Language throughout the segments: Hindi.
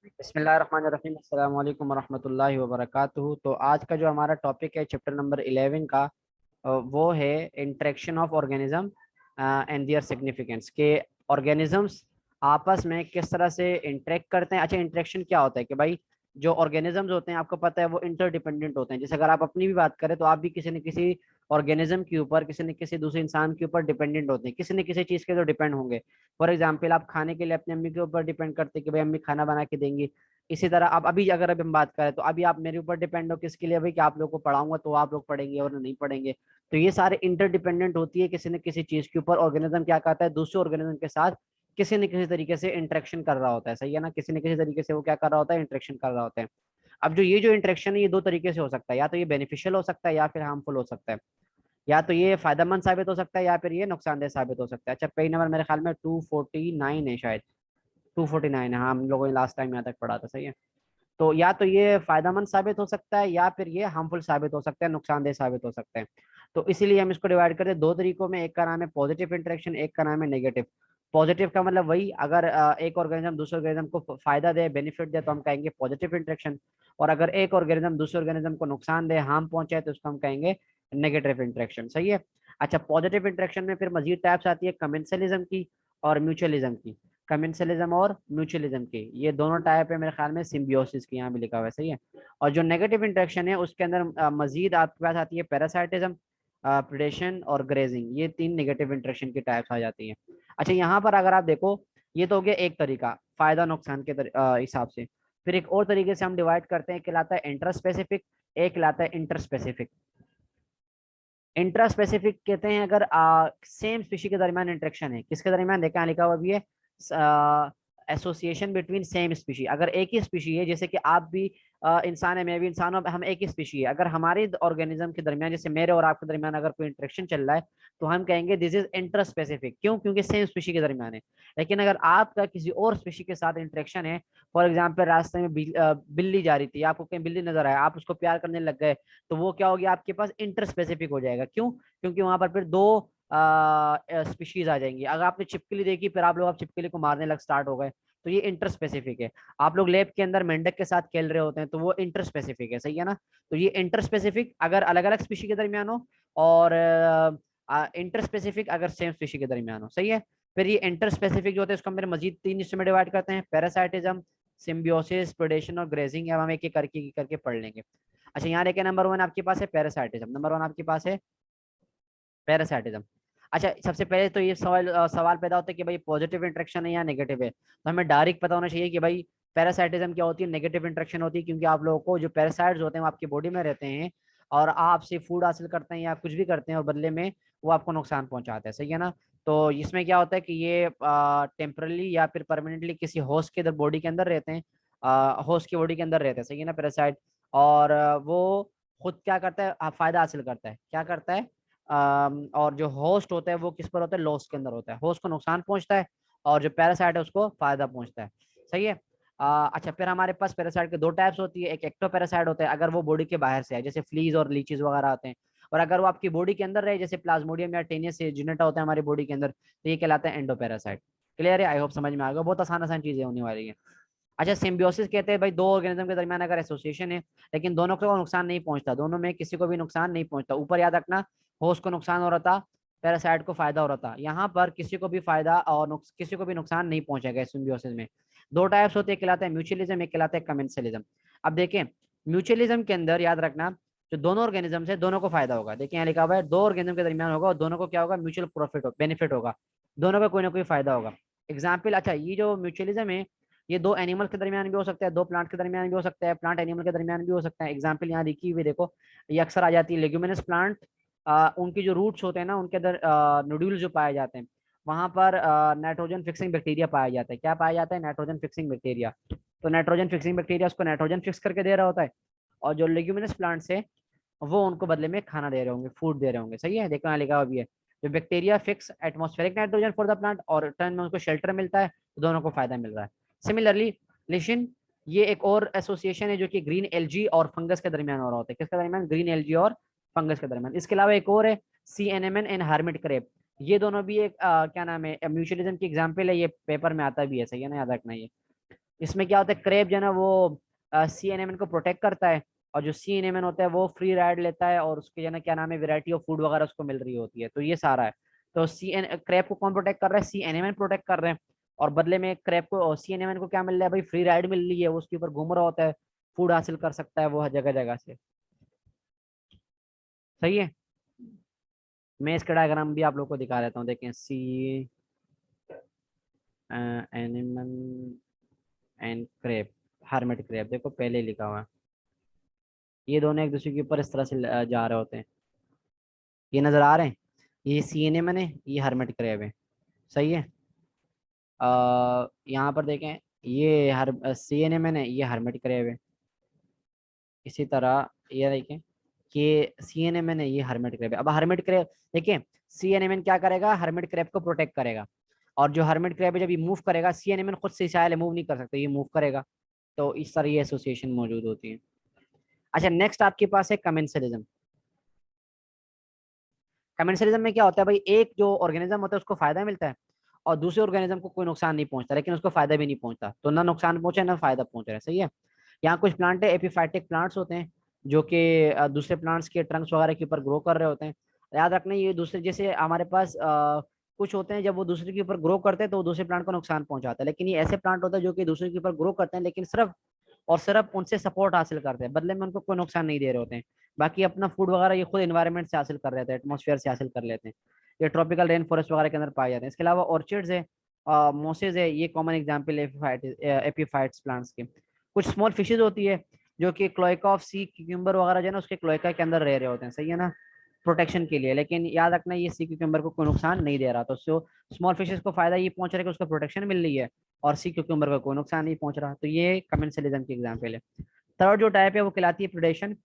बिस्मिल्लाहिर्रहमानिर्रहीम अस्सलाम वालेकुम वरहमतुल्लाहि वबरकातुहू। तो आज का जो हमारा टॉपिक है चैप्टर नंबर 11 का, वो है interaction of organism and their significance के ऑर्गेनिजम्स आपस में किस तरह से इंटरेक्ट करते हैं। अच्छा, इंटरेक्शन क्या होता है कि भाई जो ऑर्गेनिजम्स होते हैं आपको पता है वो इंटरडिपेंडेंट होते हैं। जैसे अगर आप अपनी भी बात करें तो आप भी किसी न किसी ऑर्गेनिज्म के ऊपर, किसी न किसी दूसरे इंसान के ऊपर डिपेंडेंट होते हैं, किसी न किसी चीज के तो डिपेंड होंगे। फॉर एग्जाम्पल आप खाने के लिए अपनी अम्मी के ऊपर डिपेंड करते हैं कि भाई अम्मी खाना बना के देंगी। इसी तरह आप अभी अगर अभी हम बात करें तो अभी आप मेरे ऊपर डिपेंड हो किसके लिए, भाई कि आप लोग को पढ़ाऊंगा तो आप लोग पढ़ेंगे और नहीं पढ़ेंगे। तो ये सारे इंटरडिपेंडेंट होती है किसी न किसी चीज के ऊपर। ऑर्गेनिज्म क्या करता है, दूसरे ऑर्गेनिज्म के साथ किसी न किसी तरीके से इंटरेक्शन कर रहा होता है। सही है ना, किसी न किसी तरीके से वो क्या कर रहा होता है, इंटरेक्शन कर रहा होता है। अब जो इंटरेक्शन है ये दो तरीके से हो सकता है, या तो ये बेनिफिशियल हो सकता है या फिर हार्मफुल हो सकता है। या तो ये फायदेमंद साबित हो सकता है या फिर ये नुकसानदेह साबित हो सकता है। अच्छा, पेज नंबर मेरे ख्याल में 249 है शायद, 249 है। हाँ, हम लोगों ने लास्ट टाइम यहाँ तक पढ़ा था। सही है। तो या तो ये फायदेमंद साबित हो सकता है या फिर ये हार्मफुल साबित हो सकता है, नुकसानदेह साबित हो सकता है। तो इसीलिए हम इसको डिवाइड करते हैं दो तरीकों में। एक का नाम है पॉजिटिव इंटरेक्शन, एक का नाम है नेगेटिव। पॉजिटिव का मतलब वही, अगर एक ऑर्गेनिज्म दूसरे ऑर्गेनिज्म को फायदा दे, बेनिफिट दे, तो हम कहेंगे पॉजिटिव इंटरेक्शन। और अगर एक ऑर्गेनिज्म दूसरे ऑर्गेनिज्म को नुकसान दे, हार्म पहुंचाए, तो उसको हम कहेंगे नेगेटिव इंटरेक्शन। सही है। अच्छा, पॉजिटिव इंटरेक्शन में फिर मजीद टाइप्स आती है कमेंसलिज्म की और म्यूचुअलिज्म की। कमेंसलिज्म और म्यूचुअलिज्म की ये दोनों टाइप है मेरे ख्याल में सिम्बियोसिस की, यहाँ भी लिखा हुआ है। सही है। और जो नेगेटिव इंटरेक्शन है उसके अंदर मजीद आपके पास आती है पैरासाइटिज्म, प्रेडेशन और ग्रेजिंग। ये तीन नेगेटिव इंटरेक्शन की टाइप्स आ जाती हैं। अच्छा, यहाँ पर अगर आप देखो, ये तो हो गया एक तरीका फायदा नुकसान के हिसाब से। फिर एक और तरीके से हम डिवाइड करते हैं, कहलाता है इंटर स्पेसिफिक, एक कहलाता है इंटर स्पेसिफिक। इंट्रा स्पेसिफिक कहते हैं अगर सेम स्पीशी के दरमियान इंटरेक्शन है। किसके दरमियान, देखा लिखा हुआ भी है, एसोसिएशन बिटवीन सेम स्पीशी। अगर एक ही स्पीशी है, जैसे कि आप भी इंसान है, मैं भी इंसान हूं, हम एक ही स्पीशी है, अगर हमारे ऑर्गेनिज्म के दरमियान, जैसे मेरे और आपके दरमियान अगर कोई इंटरेक्शन चल रहा है, तो हम कहेंगे दिस इज इंटर स्पेसिफिक। क्यों? क्योंकि सेम स्पीशी के दरमियान है। लेकिन अगर आपका किसी और स्पीशी के साथ इंटरेक्शन है, फॉर एग्जाम्पल रास्ते में बिल्ली जा रही थी, आपको कहीं बिल्ली नजर आया, आप उसको प्यार करने लग गए, तो वो क्या हो गया आपके पास, इंटर स्पेसिफिक हो जाएगा। क्यों? क्योंकि वहां पर फिर दो स्पीशीज आ जाएंगी। अगर आपने छिपकली देखी फिर आप लोग आप छिपकली को मारने लग स्टार्ट हो गए, तो ये इंटर स्पेसिफिक है। आप लोग लैब के अंदर मेंढक के साथ खेल रहे होते हैं, तो वो इंटर स्पेसिफिक है। सही है ना। तो ये इंटर स्पेसिफिक अगर अलग अलग स्पीशी के दरमियान हो, और इंटर स्पेसिफिक अगर सेम स्पीशी के दरमियान हो। सही है। फिर ये इंटर स्पेसिफिक जो होते हैं उसको हम मजीद तीन हिस्सों में डिवाइड करते हैं, पैरासाइटिज्म, सिम्बियोसिस, प्रेडेशन और ग्रेजिंग। अब हम एक एक करके पढ़ लेंगे। अच्छा, यहाँ देखिए, नंबर वन आपके पास है पैरासाइटिज्म। नंबर वन आपके पास है पैरासाइटिज्म। अच्छा, सबसे पहले तो ये सवाल पैदा होता है कि भाई पॉजिटिव इंटरेक्शन है या नेगेटिव है। तो हमें डायरेक्ट पता होना चाहिए कि भाई पैरासाइटिज्म क्या होती है, नेगेटिव इंटरेक्शन होती है। क्योंकि आप लोगों को जो पैरासाइट्स होते हैं वो आपकी बॉडी में रहते हैं और आपसे फूड हासिल करते हैं या कुछ भी करते हैं, और बदले में वो आपको नुकसान पहुंचाते हैं। सही है ना। तो इसमें क्या होता है कि ये टेम्परली या फिर परमानेंटली किसी होस्ट के बॉडी के अंदर रहते हैं, होस्ट की बॉडी के अंदर रहते हैं। सही है ना, पैरासाइट। और वो खुद क्या करता है, फायदा हासिल करता है। क्या करता है, और जो होस्ट होता है वो किस पर होता है, लॉस के अंदर होता है। होस्ट को नुकसान पहुंचता है और जो पैरासाइट है उसको फायदा पहुंचता है। सही है। अच्छा, फिर हमारे पास पैरासाइट के दो टाइप्स होती है। एक एक्टो पैरासाइट होता है अगर वो बॉडी के बाहर से है, जैसे फ्लीज और लीचेस वगैरह आते हैं। और अगर वो आपकी बॉडी के अंदर रहे, जैसे प्लाज्मोडियम या टेनियस जेनेटा होता है हमारी बॉडी के अंदर, तो ये कहलाता है एंडो पैरासाइट। क्लियर है? आई होप समझ में आ गया। बहुत आसान आसान चीजें होने वाली है। अच्छा, सिम्बियोसिस कहते हैं भाई दो ऑर्गेनिज्म के दरमियान अगर एसोसिएशन है, लेकिन दोनों को नुकसान नहीं पहुंचता, दोनों में किसी को भी नुकसान नहीं पहुंचता। ऊपर याद रखना, होस्ट को नुकसान हो रहा था, पैरासाइट को फायदा हो रहा था। यहाँ पर किसी को भी फायदा और किसी को भी नुकसान नहीं पहुंचेगा सिम्बियोसिस में। दो टाइप्स होते हैं, कहलाते हैं म्यूचुअलिज्म, एक कहलाता है कमेंसलिज्म। अब देखें, म्यूचुअलिज्म के अंदर याद रखना, जो दोनों ऑर्गेनिज्म है दोनों को फायदा होगा। देखिए यहाँ लिखा हुआ है दो ऑर्गेनिज्म के दरमियान होगा और दोनों को क्या होगा, म्यूचुअल प्रॉफिट बेनिफिट होगा। दोनों का कोई ना कोई फायदा होगा। एग्जाम्पल, अच्छा ये जो म्यूचुअलिज्म है ये दो एनिमल के दरमियान भी हो सकता है, दो प्लांट के दरमियान भी हो सकता है, प्लांट एनिमल के दरमियान भी हो सकता है। एग्जाम्पल यहाँ लिखी हुई देखो, ये अक्सर आ जाती है लेग्यूमिनस प्लांट। उनकी जो रूट्स होते हैं ना, उनके अंदर नोड्यूल्स जो पाए जाते हैं, वहां पर नाइट्रोजन फिक्सिंग बैक्टीरिया पाया जाता है। क्या पाया जाता है? Nitrogen fixing bacteria. तो नाइट्रोजन फिक्सिंग बैक्टीरिया उसको नाइट्रोजन फिक्स करके दे रहा होता है, और जो लेग्यूमिनस प्लांट्स है वो उनको बदले में खाना दे रहे होंगे, फूड दे रहे होंगे। सही है। देखो यहाँ लिखा हुआ भी है, जो bacteria fix atmospheric nitrogen for the plant और टर्न में उनको शेल्टर मिलता है, तो दोनों को फायदा मिल रहा है। सिमिलरली लिशन, ये एक और एसोसिएशन है जो कि ग्रीन एलजी और फंगस के दरमियान हो रहा होता है। किसके दरमियान? ग्रीन एलजी और फंगस के दरमियान। इसके अलावा एक और है sea anemone and hermit crab. ये दोनों भी एक क्या नाम है, म्यूचुअलिज्म की एग्जाम्पल है, ये पेपर में आता भी है। सही है ना, याद रखना ये। इसमें क्या होता है, क्रेब जो है ना वो सी एनेमन को प्रोटेक्ट करता है, और जो सी एनेमन होता है वो फ्री राइड लेता है, और उसके जो है ना क्या नाम है, वैरायटी ऑफ फूड वगैरह उसको मिल रही होती है। तो ये सारा है। तो सी एन क्रेब को कौन प्रोटेक्ट कर रहा है, सी एनेमन प्रोटेक्ट कर रहे हैं, और बदले में क्रेब को सी एनेमन को क्या मिल रहा है भाई, फ्री राइड मिल रही है, वो उसके ऊपर घूम रहा होता है, फूड हासिल कर सकता है वो हर जगह जगह से। सही है। मैं इसका डायग्राम भी आप लोग को दिखा देता हूँ, देखें, sea animal and crab, hermit crab, देखो पहले ही लिखा हुआ है। ये दोनों एक दूसरे के ऊपर इस तरह से जा रहे होते हैं, ये नजर आ रहे हैं, ये सी एनिमल है, ये हर्मिट क्रेब है। सही है। यहाँ पर देखें, ये हर सी एनिमल है, ये हर्मिट क्रेब है। इसी तरह ये देखें कि सी एनिमल है, ये हर्मिट क्रेब है। अब हर्मिट क्रेब देखिए, सी एनिमल क्या करेगा, हर्मिट क्रेब को प्रोटेक्ट करेगा, और जो हर्मिट क्रेब है जब ये मूव करेगा, सी एनिमल खुद से शायद मूव नहीं कर सकता, ये मूव करेगा। तो इस तरह ये एसोसिएशन मौजूद होती है। अच्छा, नेक्स्ट आपके पास है कमेंसलिज्म। कमेंसलिज्म में क्या होता है भाई, एक जो ऑर्गेनिज्म होता है उसको फायदा मिलता है, और दूसरे ऑर्गेनिज्म को कोई नुकसान नहीं पहुंचता, लेकिन उसको फायदा भी नहीं पहुंचता, तो ना नुकसान पहुंचे ना फायदा पहुंच रहा है। सही है। यहाँ कुछ प्लांट है, एपिफाइटिक प्लांट्स होते हैं, जो कि दूसरे प्लांट्स के ट्रंक्स वगैरह के ऊपर ग्रो कर रहे होते हैं। याद रखना, ये दूसरे, जैसे हमारे पास कुछ होते हैं, जब वो दूसरे के ऊपर ग्रो करते हैं तो वो दूसरे प्लांट को नुकसान पहुंचाता है, लेकिन ये ऐसे प्लांट होते हैं जो कि दूसरे के ऊपर ग्रो करते हैं, लेकिन सिर्फ और सिर्फ उनसे सपोर्ट हासिल करते हैं, बदले में उनको कोई नुकसान नहीं दे रहे होते हैं। बाकी अपना फूड वगैरह ये खुद एनवायरनमेंट से हासिल कर लेते हैं, एटमोसफेयर से हासिल कर लेते हैं। ये ट्रॉपिकल रेन फॉरेस्ट वगैरह के अंदर पाए जाते हैं। इसके अलावा ऑर्चिड्स है, मोसेज है, ये कॉमन एग्जाम्पल एपीफाइट्स प्लांट्स के। कुछ स्मॉल फिशेज होती है जो कि क्लोएका ऑफ सी क्यूकम्बर वगैरह जो है ना उसके क्लोएका के अंदर रह रहे होते हैं। सही है ना, प्रोटेक्शन के लिए। लेकिन याद रखना, ये सी क्यूकम्बर को कोई नुकसान नहीं दे रहा, तो स्मॉल फिशेज को फायदा ये पहुंच रहा है कि उसको प्रोटेक्शन मिल रही है, और सी क्यूकम्बर को कोई नुकसान नहीं पहुंच रहा। तो ये कमेंसलिज्म की एग्जाम्पल है। थर्ड जो टाइप है वो कहलाती है प्रिडेशन।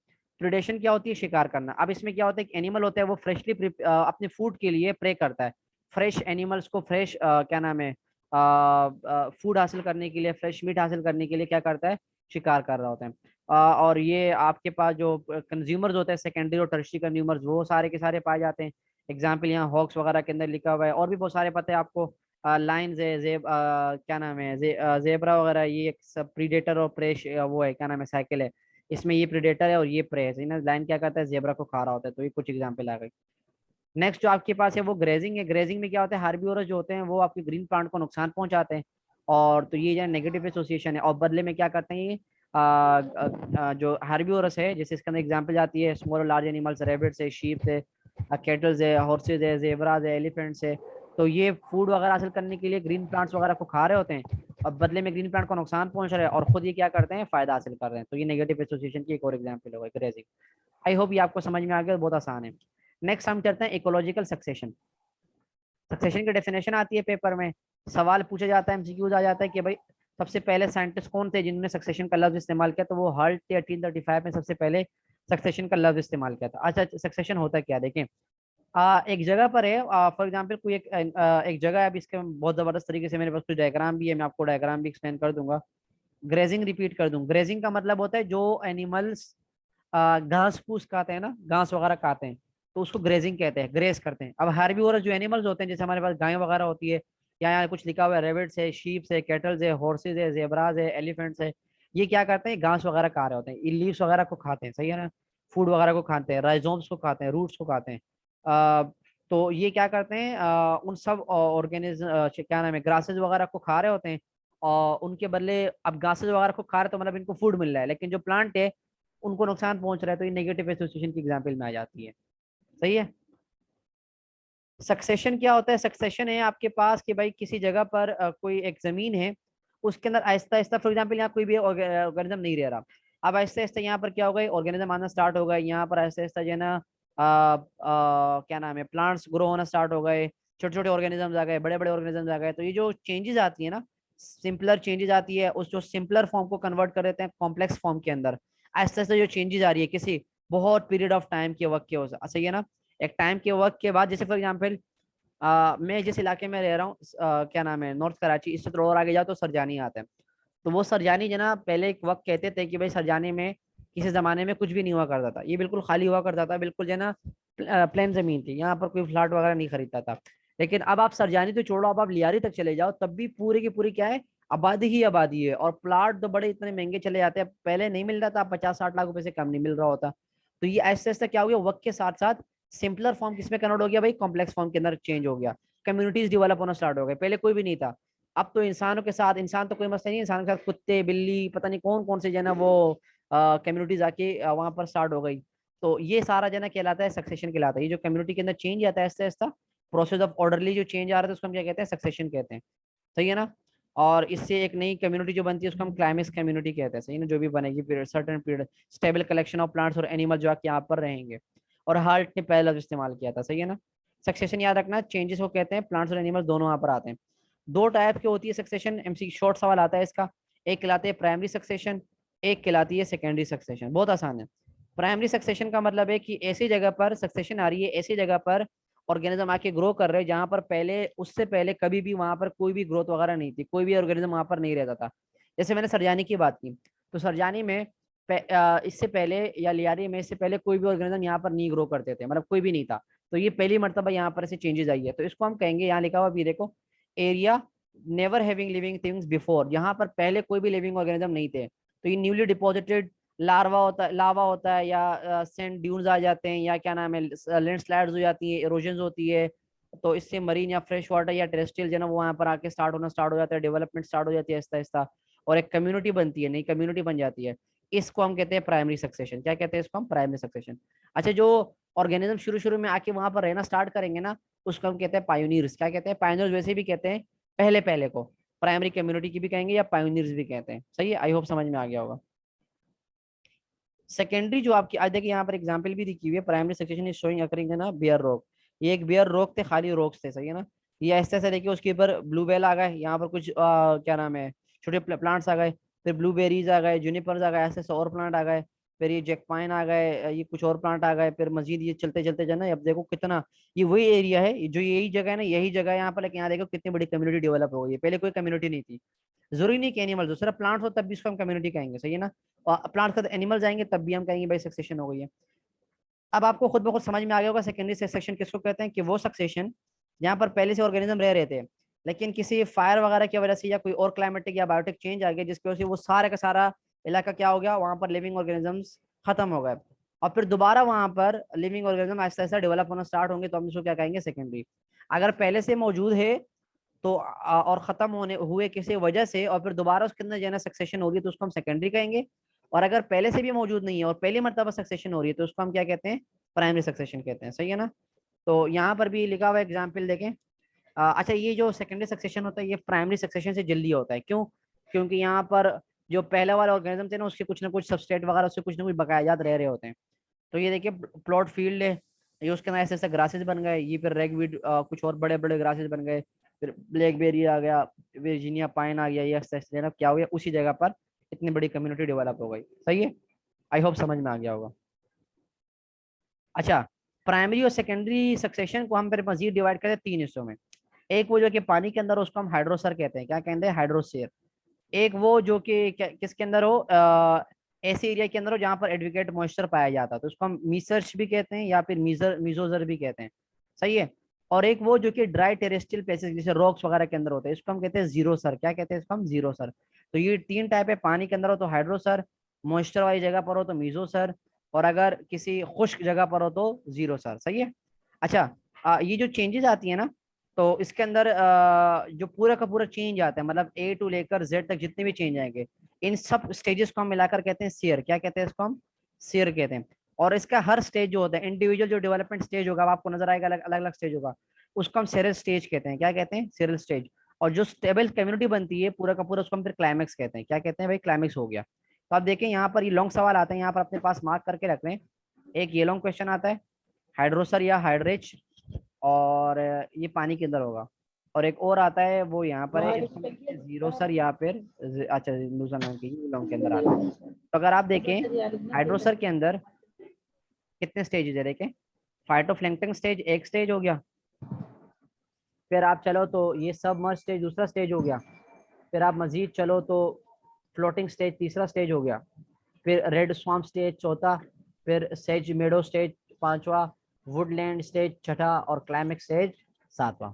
प्रिडेशन क्या होती है, शिकार करना। अब इसमें क्या होता है, एनिमल होता है वो फ्रेशली अपने फूड के लिए प्रे करता है, फ्रेश एनिमल्स को फ्रेश क्या नाम है, फूड हासिल करने के लिए, फ्रेश मीट हासिल करने के लिए क्या करता है, शिकार कर रहा होता है। और ये आपके पास जो कंज्यूमर्स होते हैं, सेकेंडरी और टर्शियरी कंज्यूमर्स, वो सारे के सारे पाए जाते हैं। एग्जाम्पल यहाँ हॉक्स वगैरह के अंदर लिखा हुआ है, और भी बहुत सारे पता है आपको। लाइन्स है, क्या नाम है, जेबरा वगैरह, ये एक सब प्रीडेटर और प्रेश वो है, क्या नाम है, साइकिल है। इसमें ये प्रीडेटर है और ये प्रे है। ना लाइन क्या करता है, जेबरा को खा रहा होता है। तो ये कुछ एग्जाम्पल आ गई। नेक्स्ट जो आपके पास है वो ग्रेजिंग है। ग्रेजिंग में क्या होता है, हार्बिवोरस जो होते हैं वो आपके ग्रीन प्लांट को नुकसान पहुंचाते हैं, और तो ये जो नेगेटिव एसोसिएशन है। और बदले में क्या करते हैं ये, जो हार्बिवोरस है, जैसे इसके अंदर एग्जाम्पल आती है स्मॉल लार्ज एनिमल्स, रेबिट्स है, शीप है, कैटल्स है, हॉर्सेज है, जेबराज है, एलिफेंट्स है। तो ये फूड वगैरह हासिल करने के लिए ग्रीन प्लांट्स वगैरह को खा रहे होते हैं, और बदले में ग्रीन प्लांट को नुकसान पहुंच रहे हैं, और खुद ये क्या करते हैं, फायदा हासिल कर रहे हैं। तो ये नेगेटिव एसोसिएशन की एक और एग्जाम्पल होगा, ग्रेजिंग। आई होप ये आपको समझ में आ गया, बहुत आसान है। नेक्स्ट हम चलते हैं इकोलॉजिकल सक्सेशन। सक्सेशन की डेफिनेशन आती है पेपर में, सवाल पूछा जाता है, एमसीक्यूज आ जाता है कि भाई सबसे पहले साइंटिस्ट कौन थे जिन्होंने सक्सेशन का लफ्ज इस्तेमाल किया, तो वो हल्ट 1835 में सबसे पहले सक्सेशन का लफ्ज इस्तेमाल किया था। अच्छा, सक्सेशन होता क्या, देखें, एक जगह पर है, फॉर एग्जांपल कोई एक जगह है। अभी इसके बहुत जबरदस्त तरीके से मेरे पास कुछ डायग्राम भी है, मैं आपको डायग्राम भी एक्सप्लेन कर दूंगा। ग्रेजिंग रिपीट कर दूं, ग्रेजिंग का मतलब होता है जो एनिमल्स घास फूस खाते हैं ना, घास वगैरह खाते हैं, तो उसको ग्रेजिंग कहते हैं, ग्रेस करते हैं। अब हार्बिवोरस जो एनिमल्स होते हैं, जैसे हमारे पास गाय वगैरह होती है, या यहाँ कुछ लिखा हुआ है, रेबिट्स है, शीप्स है, कैटल्स है, हॉर्सेज है, जेबराज है, एलिफेंट्स है, ये क्या करते हैं, घास वगैरह खा रहे होते हैं, लीव्स वगैरह को खाते हैं। सही है ना, फूड वगैरह को खाते हैं, राइजोम्स को खाते हैं, रूट्स को खाते हैं। तो ये क्या करते हैं, उन सब ऑर्गेनिज्म क्या नाम है, ग्रासेज वगैरह को खा रहे होते हैं, और उनके बदले अब घासेज वगैरह को खा रहे, तो मतलब इनको फूड मिल रहा है, लेकिन जो प्लांट है उनको नुकसान पहुंच रहा है, तो ये नेगेटिव एसोसिएशन की एग्जाम्पल में आ जाती है। सही है। सक्सेशन क्या होता है, सक्सेशन है आपके पास कि भाई किसी जगह पर कोई एक जमीन है, उसके अंदर आहिस्ता आहिस्ता, फॉर एग्जाम्पल यहाँ कोई भी ऑर्गेनिज्म नहीं रह रहा, अब आहिस्ता आहिस्ता यहाँ पर क्या होगा, ऑर्गेनिज्म आना स्टार्ट हो गए, यहाँ पर आहिस्ता आहिस्ता जो है ना क्या नाम है, प्लांट्स ग्रो होना स्टार्ट हो गए, छोटे छोटे ऑर्गेनिजम्स आ गए, बड़े बड़े ऑर्गेनिजम्स आ गए। तो ये जो चेंजेस आती है ना, सिंपलर चेंजेस आती है, उस जो सिंपलर फॉर्म को कन्वर्ट कर देते हैं कॉम्प्लेक्स फॉर्म के अंदर। आहिस्ता आहिस्ता जो चेंजेस आ रही है किसी बहुत पीरियड ऑफ टाइम के वक्त के, सही है ना, एक टाइम के वक्त के बाद, जैसे फॉर एग्जाम्पल मैं जिस इलाके में रह रहा हूँ, क्या नाम है, नॉर्थ कराची, इससे थोड़ा और आगे जाओ तो सरजानी आता है। तो वो सरजानी जना पहले एक वक्त कहते थे कि भाई सरजानी में किसी जमाने में कुछ भी नहीं हुआ करता था, ये बिल्कुल खाली हुआ करता था, बिल्कुल जो है ना प्लेन जमीन थी, यहाँ पर कोई फ्लैट वगैरह नहीं खरीदता था। लेकिन अब आप सरजानी तो छोड़ो, अब आप लियारी तक चले जाओ, तब भी पूरी की पूरी क्या है, आबादी ही आबादी है, और प्लाट तो बड़े इतने महंगे चले जाते हैं, पहले नहीं मिल रहा था, 50-60 लाख रुपए से कम नहीं मिल रहा होता। तो ये ऐसे ऐसे क्या हो गया, वक्त के साथ साथ सिंपलर फॉर्म किसमें कन्वर्ट हो गया भाई, कॉम्प्लेक्स फॉर्म के अंदर चेंज हो गया। कम्युनिटीज डेवलप होना स्टार्ट हो गए, पहले कोई भी नहीं था। अब तो इंसानों के साथ, इंसान तो कोई मसला नहीं, इंसान के साथ कुत्ते बिल्ली पता नहीं कौन कौन से जो है ना वो कम्युनिटीज आके वहां पर स्टार्ट हो गई। तो ये सारा जो है ना कहलाता है सक्सेशन कहलाता है। ये जो कम्युनिटी के अंदर चेंज आता है ऐसा ऐसा प्रोसेस ऑफ ऑर्डरली जो चेंज आ रहा है, उसको हम क्या कहते हैं, सक्सेशन कहते हैं। सही है ना। और इससे एक नई कम्युनिटी जो बनती है उसको हम क्लाइमेक्स कम्युनिटी कहते हैं। सही है ना, जो भी बनेगी period, certain period, stable collection of plants और एनिमल जो आके यहाँ पर रहेंगे। और हार्ट ने पहले लफ्ज इस्तेमाल किया था। सही है ना। सक्सेशन याद रखना, चेंजेस को कहते हैं, प्लांट्स और एनिमल्स दोनों यहाँ पर आते हैं। दो टाइप की होती है सक्सेशन, एमसी शॉर्ट सवाल आता है इसका। एक कहलाते हैं प्राइमरी सक्सेशन, एक कहलाती है सेकेंडरी सक्सेशन। बहुत आसान है। प्राइमरी सक्सेशन का मतलब है कि ऐसी जगह पर सक्सेशन आ रही है, ऐसी जगह पर ऑर्गेनिज्म आके ग्रो कर रहे हैं जहां पर पहले, उससे पहले कभी भी वहां पर कोई भी ग्रोथ वगैरह नहीं थी, कोई भी ऑर्गेनिज्म वहां पर नहीं रहता था। जैसे मैंने सरजानी की बात की, तो सरजानी में इससे पहले या लियारी में इससे पहले कोई भी ऑर्गेनिज्म यहाँ पर नहीं ग्रो करते थे, मतलब कोई भी नहीं था। तो ये पहली मर्तबा यहाँ पर ऐसे चेंजेस आई है, तो इसको हम कहेंगे, यहाँ लिखा हुआ भी देखो, area never having living things before, यहाँ पर पहले कोई भी लिविंग ऑर्गेनिज्म नहीं थे। तो ये न्यूली डिपॉजिटेड लार्वा होता है, लावा होता है, या सैंड ड्यून्स आ जाते हैं, या क्या नाम है, लैंडस्लाइड्स हो जाती है, इरोजन होती है। तो इससे मरीन या फ्रेश वाटर या टेरेस्ट्रियल जो है ना वो वहाँ पर आके स्टार्ट हो जाता है, डेवलपमेंट स्टार्ट हो जाती है आहिस्ता आहिस्ता, और एक कम्युनिटी बनती है, नई कम्युनिटी बन जाती है। इसको हम कहते हैं प्राइमरी सक्सेशन। क्या कहते हैं इसको हम, प्राइमरी सक्सेशन। अच्छा, जो ऑर्गेनिज्म शुरू शुरू में आके वहां पर रहना स्टार्ट करेंगे ना, उसको हम कहते हैं पायोनियर्स। क्या कहते हैं, पायोनियर्स वैसे भी कहते हैं पहले पहले को, प्राइमरी कम्युनिटी की भी कहेंगे या पायोनियर्स भी कहते हैं। सही है, आई होप समझ में आ गया होगा। सेकेंडरी जो आपकी, आज देखिए यहाँ पर एग्जांपल भी दिखी हुई है, primary succession is showing occurring है ना बियर रोग। ये एक बियर रोग थे, खाली रोग थे। सही है ना। ये ऐसे ऐसे देखिए उसके ऊपर ब्लूबेल आ गए, यहाँ पर कुछ क्या नाम है, छोटे प्लांट्स आ गए, फिर ब्लूबेरीज आ गए, जूनिपर्स आ गए, ऐसे ऐसे और प्लांट आ गए, फिर ये जैकपाइन आ गए, ये कुछ और प्लांट आ गए, फिर मजीद ये चलते चलते जाना। अब देखो कितना, ये वही एरिया है जो यही जगह है ना, यही जगह है यहाँ पर, लेकिन यहाँ देखो कितनी बड़ी कम्युनिटी डेवलप हो गई है, पहले कोई कम्युनिटी नहीं थी। जरूरी नहीं कि एनिमल्स हो, सिर्फ प्लांट्स हो तब भी इसको हम कम्युनिटी कहेंगे। सही है ना। और प्लांट्स का एनिमल जाएंगे तब भी हम कहेंगे भाई सक्सेशन हो गई है। अब आपको खुद ब खुद समझ में आ गया होगा सेकेंडरी सक्सेशन किसको कहते हैं, कि वो सक्सेशन जहाँ पर पहले से ऑर्गेनिज्म रह रहे थे, लेकिन किसी फायर वगैरह की वजह से या कोई और क्लाइमेटिक या बायोटिक चेंज आ गया, जिसकी वजह से वो सारा का सारा इलाका क्या हो गया, वहां पर लिविंग ऑर्गेनिजम्स खत्म हो गए, और फिर दोबारा वहां पर लिविंग ऑर्गेनिज्म ऐसा ऐसा डेवलप होना स्टार्ट होंगे, तो हम इसको क्या कहेंगे, सेकेंडरी। अगर पहले से मौजूद है तो और खत्म होने हुए किसी वजह से, और फिर दोबारा उसके अंदर जो है ना सक्सेशन हो रही है, तो उसको हम सेकेंडरी कहेंगे। और अगर पहले से भी मौजूद नहीं है और पहली मरतबा सक्सेशन हो रही है, तो उसको हम क्या कहते हैं, प्राइमरी सक्सेशन कहते हैं। सही है ना। तो यहाँ पर भी लिखा हुआ एग्जाम्पल देखें। अच्छा, ये जो सेकेंडरी सक्सेशन होता है ये प्राइमरी सक्सेशन से जल्दी होता है, क्यों, क्योंकि यहाँ पर जो पहले वाले ऑर्गेनिज्म थे ना, उसके कुछ ना कुछ सबस्ट्रेट वगैरह, उससे कुछ ना कुछ बकायाजात रह रहे होते हैं। तो ये देखिए प्लॉट फील्ड है, ये उसके अंदर ऐसे ऐसे ग्रासेस बन गए, ये फिर रेगवीड कुछ और बड़े बड़े ग्रासेस बन गए, फिर ब्लैकबेरी आ गया, वर्जीनिया पाइन आ गया, ये ऐसे ऐसे क्या हो गया, उसी जगह पर इतनी बड़ी कम्युनिटी डेवलप हो गई। सही है, आई होप समझ में आ गया होगा। अच्छा, प्राइमरी और सेकेंडरी सक्सेशन को हम फिर मजीद डिवाइड करते हैं तीन हिस्सों में। एक वो जो कि पानी के अंदर, उसको हम हाइड्रोसर कहते हैं। क्या कहते हैं, हाइड्रोसेर। एक वो जो कि किसके अंदर हो, ऐसे एरिया के अंदर हो जहाँ पर एडवोकेट मॉइस्चर पाया जाता है, तो उसको हम मीसर्च भी कहते हैं, या फिर मीजोजर भी कहते हैं। सही है। और एक वो जो कि ड्राई टेरेस्ट्रियल प्लेसेस जैसे रॉक्स वगैरह के अंदर होते हैं, इसको हम कहते हैं जीरो सर। क्या कहते हैं इसको हम, जीरो सर। तो ये तीन टाइप है, पानी के अंदर हो तो हाइड्रोसर, मॉइस्चर वाली जगह पर हो तो मीजो सर, और अगर किसी खुश्क जगह पर हो तो जीरो सर। सही है। अच्छा, ये जो चेंजेस आती है ना, तो इसके अंदर जो पूरा का पूरा चेंज आता है, मतलब ए टू लेकर जेड तक जितने भी चेंज आएंगे, इन सब स्टेजेस को हम मिलाकर कहते हैं शेयर। क्या कहते हैं इसको हम, शेयर कहते हैं। और इसका हर स्टेज जो होता है, इंडिविजुअल जो डेवलपमेंट स्टेज होगा, आपको नजर आएगा अलग अलग अलग स्टेज होगा, उसको हम सेरल स्टेज कहते हैं। क्या कहते हैं, सेरल स्टेज। और जो स्टेबल कम्युनिटी बनती है पूरा का पूरा, उसको हम फिर क्लाइमेक्स कहते हैं। क्या कहते हैं भाई, क्लाइमेक्स हो गया। तो आप देखें यहाँ पर ये लॉन्ग सवाल आते हैं, यहाँ पर अपने पास मार्क करके रख लें। एक ये लॉन्ग क्वेश्चन आता है, हाइड्रोसर या हाइड्रेच, और ये पानी के अंदर होगा। और एक और आता है वो यहाँ पर है, इसको जीरो सर या फिर अच्छा दूसरा नाम की लॉन्ग के अंदर आता है। तो अगर आप देखें हाइड्रोसर के अंदर कितने स्टेज है देखें, फाइटोप्लैंक्टन स्टेज एक स्टेज हो गया, फिर आप चलो तो ये सबमर्ज स्टेज दूसरा स्टेज हो गया, फिर आप मजीद चलो तो फ्लोटिंग स्टेज तीसरा स्टेज हो गया, फिर रेड स्वाम्प स्टेज चौथा, फिर सेज मेडो स्टेज पांचवा, वुडलैंड स्टेज छठा, और क्लाइमेक्स स्टेज सातवां।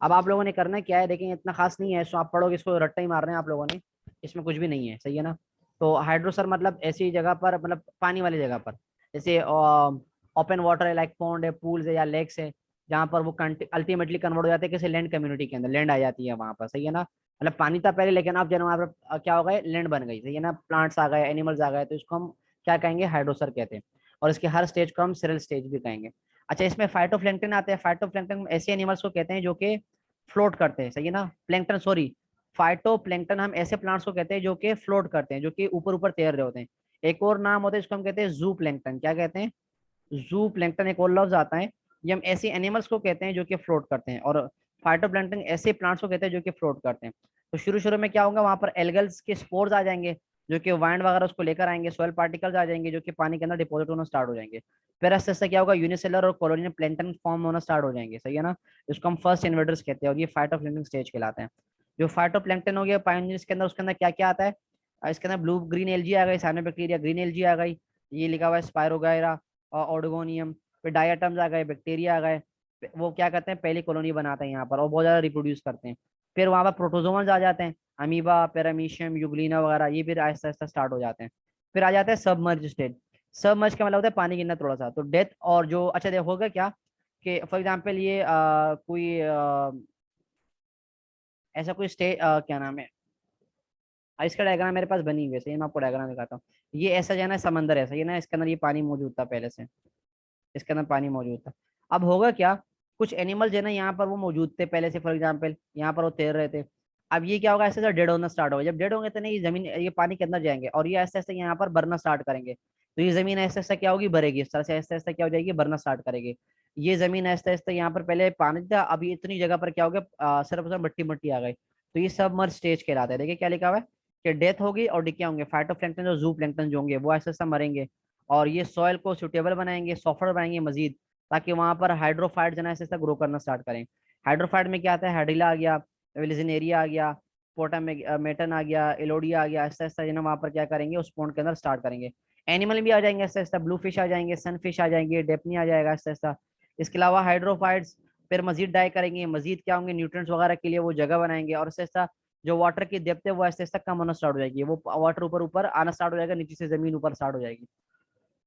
अब आप लोगों ने करना क्या है, देखें इतना खास नहीं है, सो आप पढ़ोगे इसको रट्टा ही मार रहे हैं आप लोगों ने, इसमें कुछ भी नहीं है, सही है ना। तो हाइड्रोसर मतलब ऐसी जगह पर, मतलब पानी वाली जगह पर, जैसे ओपन वाटर है, लाइक पॉन्ड है, पूल्स है या लेक्स है, जहाँ पर वो अल्टीमेटली कन्वर्ट हो जाते हैं किसी लैंड कम्युनिटी के अंदर, लैंड आ जाती है वहां पर, सही है ना। मतलब पानी था पहले, लेकिन अब जब वहाँ पर क्या हो गया, लैंड बन गई, सही है ना, प्लांट्स आ गए, एनिमल्स आ गए, तो इसको हम क्या कहेंगे, हाइड्रोसर कहते हैं। और इसके हर स्टेज को हम सिरल स्टेज भी कहेंगे। अच्छा, इसमें फाइटोप्लैंक्टन आते हैं। फाइटोप्लैंक्टन ऐसे एनिमल्स को कहते हैं जो कि फ्लोट करते हैं, सही है ना। प्लैंक्टन, सॉरी, फाइटोप्लैंक्टन हम ऐसे प्लांट्स को कहते हैं जो कि फ्लोट करते हैं, जो कि ऊपर ऊपर तैर रहे होते हैं। एक और नाम होता है इसको हम कहते हैं जू प्लैंक्टन। क्या कहते हैं, जू प्लैंक्टन एक और लफ्ज आता है। ये हम ऐसे एनिमल्स को कहते हैं जो कि फ्लोट करते हैं, और फाइटोप्लैंक्टन ऐसे प्लांट्स को कहते हैं जो कि फ्लोट करते हैं। तो शुरू शुरू में क्या होगा, वहां पर एल्गल्स के स्पोर्स आ जाएंगे, जो कि वाइंड वगैरह उसको लेकर आएंगे, सॉइल पार्टिकल्स आ जाएंगे जो कि पानी के अंदर डिपॉजिट होना स्टार्ट हो जाएंगे। फिर ऐसे ऐसे क्या होगा, यूनिसेलर और कॉलोनियल प्लैंक्टन फॉर्म होना स्टार्ट हो जाएंगे, सही है ना। इसको हम फर्स्ट इन्वेडर्स कहते हैं, और ये फाइटोप्लैंक्टन स्टेज कहलाते हैं। जो फाइटोप्लैंक्टन हो गया पायोनियर्स के अंदर, उसके अंदर क्या क्या आता है, इसके अंदर ब्लू ग्रीन एलजी आ गई, साइनोबैक्टीरिया ग्रीन एलजी आ गई, ये लिखा हुआ है स्पायरोगायरा और ऑर्गोनियम। फिर डायटम्स आ गए, बैक्टीरिया आ गए, वो क्या करते हैं, पहली कॉलोनी बनाते हैं यहाँ पर और बहुत ज्यादा रिप्रोड्यूस करते हैं। फिर वहां पर प्रोटोजोमस आ जाते हैं, अमीबा, पैरामीशियम, यूग्लिना वगैरह, ये फिर आहिस्ता आहिस्ता स्टार्ट हो जाते हैं। फिर आ जाते हैं सबमर्ज स्टेज। सबमर्ज का मतलब होता है पानी गिरना थोड़ा सा, तो डेथ और जो, अच्छा देखो होगा क्या कि फॉर एग्जाम्पल ये कोई ऐसा कोई स्टेज, क्या नाम है, इसका डायग्राम मेरे पास बनी हुई है, सही, मैं आपको डायग्राम दिखाता हूँ। ये ऐसा जो है ना समंदर है, सही है ना, इसके अंदर ये पानी मौजूद था पहले से, इसके अंदर पानी मौजूद था। अब होगा क्या, कुछ एनिमल जो है ना यहाँ पर वो मौजूद थे पहले से, फॉर एग्जाम्पल यहाँ पर वो तैर रहे थे। अब ये क्या होगा, ऐसे ऐसे डेड होना स्टार्ट होगा। जब डेड होंगे तो नहीं, ये जमीन, ये पानी के अंदर जाएंगे और ये ऐसे ऐसे यहाँ पर भरना स्टार्ट करेंगे। तो ये जमीन ऐसे ऐसे क्या होगी, भरेगी, इस तरह से ऐसे ऐसे क्या हो जाएगी, भरना स्टार्ट करेगी। ये जमीन ऐसे ऐसे यहाँ पर पहले पानी था, अभी इतनी जगह पर क्या हो गया, सिर्फ सिर्फ मट्टी मट्टी आ गई। तो ये सबमर्ज स्टेज कहलाते हैं। देखिए क्या लिखा हुआ है कि डेथ होगी और डिके होंगे, फाइटोप्लैंक्टन जो जू प्लैंक्टन जो होंगे वो ऐसे ऐसे मरेंगे, और ये सॉइल को सुटेबल बनाएंगे, सॉफ्टर बनाएंगे मजीद, ताकि वहां पर हाइड्रोफाइट जना ऐसे ग्रो करना स्टार्ट करें। हाइड्रोफाइट में क्या आता है, हाइड्रिला आ गया, विलिजिनेरिया आ गया, पोटामेटन आ गया, एलोडिया आ गया, ऐसा ऐसा जना वहां पर क्या करेंगे, उस पॉन्ड के अंदर स्टार्ट करेंगे। एनिमल भी आ जाएंगे ऐसा ऐसा, ब्लू फिश आ जाएंगे, सन फिश आ जाएंगे, डेपनी आ जाएगा, ऐसा ऐसा। इसके अलावा हाइड्रोफाइट्स फिर मजीद डाई करेंगे, मजीद क्या होंगे, न्यूट्रिएंट्स वगैरह के लिए वो जगह बनाएंगे, और ऐसा ऐसा जो वाटर की डेप्थ है वो ऐसे ऐसा कम होना स्टार्ट हो जाएगी, वो वाटर ऊपर ऊपर आना स्टार्ट हो जाएगा, नीचे से जमीन ऊपर स्टार्ट हो जाएगी।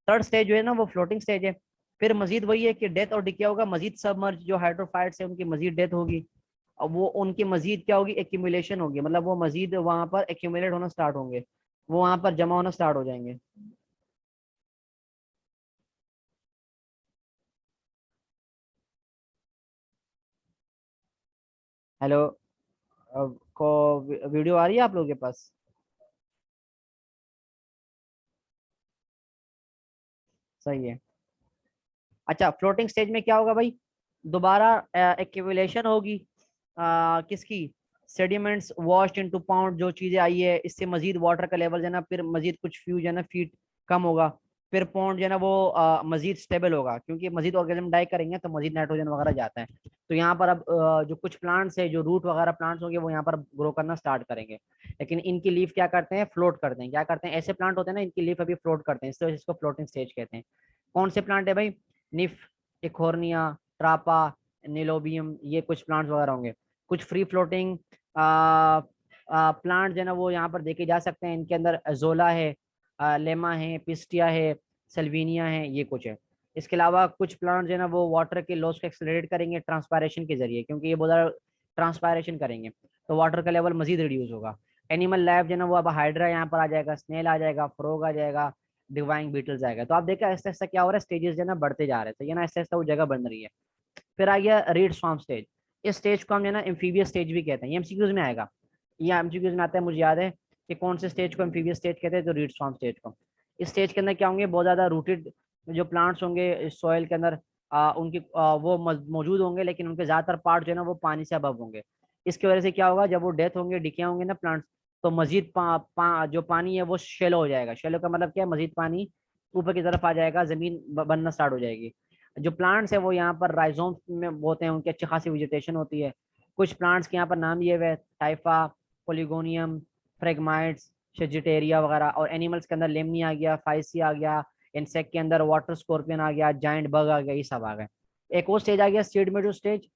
थर्ड स्टेज जो है ना वो फ्लोटिंग स्टेज है। फिर मजीद वही है कि डेथ और डिके होगा, मजीद सबमर्ज जो हाइड्रोफाइट्स है उनकी मजीद डेथ होगी, और वो उनकी मजीद क्या होगी, एक्यूमुलेशन होगी, मतलब वो मजीद वहां पर एक्यूमुलेट होना स्टार्ट होंगे, वो वहां पर जमा होना स्टार्ट हो जाएंगे। हेलो, को वीडियो आ रही है आप लोगों के पास? सही है। अच्छा, फ्लोटिंग स्टेज में क्या होगा भाई, दोबारा एक्यूमुलेशन होगी, किसकी, सेडिमेंट्स वॉश्ड इनटू पाउंड, जो चीजें आई है इससे मजीद वाटर का लेवल जो है ना, फिर मजीद कुछ फ्यू जो है ना फीट कम होगा। फिर पॉन्ड जो है ना वो मजीद स्टेबल होगा, क्योंकि मजीद ऑर्गेनिज्म डाई करेंगे तो मजीद नाइट्रोजन वगैरह जाता है। तो यहाँ पर अब जो कुछ प्लांट्स है, जो रूट वगैरह प्लांट्स होंगे वो यहाँ पर ग्रो करना स्टार्ट करेंगे, लेकिन इनकी लीफ क्या करते हैं, फ्लोट करते हैं। क्या करते हैं, ऐसे प्लांट होते हैं ना, इनकी लीफ अभी फ्लोट करते हैं, इसलिए इसको फ्लोटिंग स्टेज कहते हैं। कौन से प्लांट है भाई, निफ, इकोर्निया, ट्रापा, नीलोबियम, ये कुछ प्लांट्स वगैरह होंगे। कुछ फ्री फ्लोटिंग प्लांट जो है ना वो यहाँ पर देखे जा सकते हैं, इनके अंदर जोला है, लेमा है, पिस्टिया है, सेल्विनिया है, ये कुछ है। इसके अलावा कुछ प्लांट जो है ना वो वाटर के लॉस को एक्सेलरेट करेंगे ट्रांसपायरेशन के जरिए, क्योंकि ये बहुत ज़्यादा ट्रांसपायरेशन करेंगे तो वाटर का लेवल मजीद रिड्यूस होगा। एनिमल लाइफ जो है ना वो अब हाइड्रा यहाँ पर आ जाएगा, स्नेल आ जाएगा, फ्रॉग आ जाएगा, डिवाइंग बीटल्स आएगा। तो आप देखा ऐसा ऐसा क्या हो रहा है, स्टेजेस जो है ना बढ़ते जा रहे हैं, तो ये ना ऐसा ऐसा वो जगह बन रही है। फिर आ गया रीड स्वार्म स्टेज। इस स्टेज को हम जो है ना एम्फीबियस स्टेज भी कहते हैं, ये एमसीक्यूज में आएगा, ये एमसीक्यूज में आता है, मुझे याद है कि कौन से स्टेज को एम्फीबियस स्टेज कहते हैं, तो रीड स्वार्म स्टेज को। इस स्टेज के अंदर क्या होंगे, बहुत ज्यादा रूटेड जो प्लांट्स होंगे सॉइल के अंदर, उनकी वो मौजूद होंगे, लेकिन उनके ज्यादातर पार्ट जो है ना वो पानी से अबव होंगे। इसकी वजह से क्या होगा, जब वो डेथ होंगे, डिके होंगे ना प्लांट्स, तो मजीद जो पानी है वो शेलो हो जाएगा। शेलो का मतलब क्या है, मजीद पानी ऊपर की तरफ आ जाएगा, जमीन बनना स्टार्ट हो जाएगी। जो प्लांट्स है वो यहाँ पर राइजोम में होते हैं, उनकी अच्छी खासी वेजिटेशन होती है। कुछ प्लांट्स के यहाँ पर नाम लिए हुए, टाइफा, पोलिगोनियम, फ्रेगमाइट्स, शेजिटेरिया वगैरह। और एनिमल्स के अंदर लेमनी आ गया, फाइसी आ गया, इंसेक्ट के अंदर वाटर स्कॉर्पियन आ गया, जाइंट बग आ गया, ये सब आ गए। एक और स्टेज आ गया सीड मेडू स्टेज।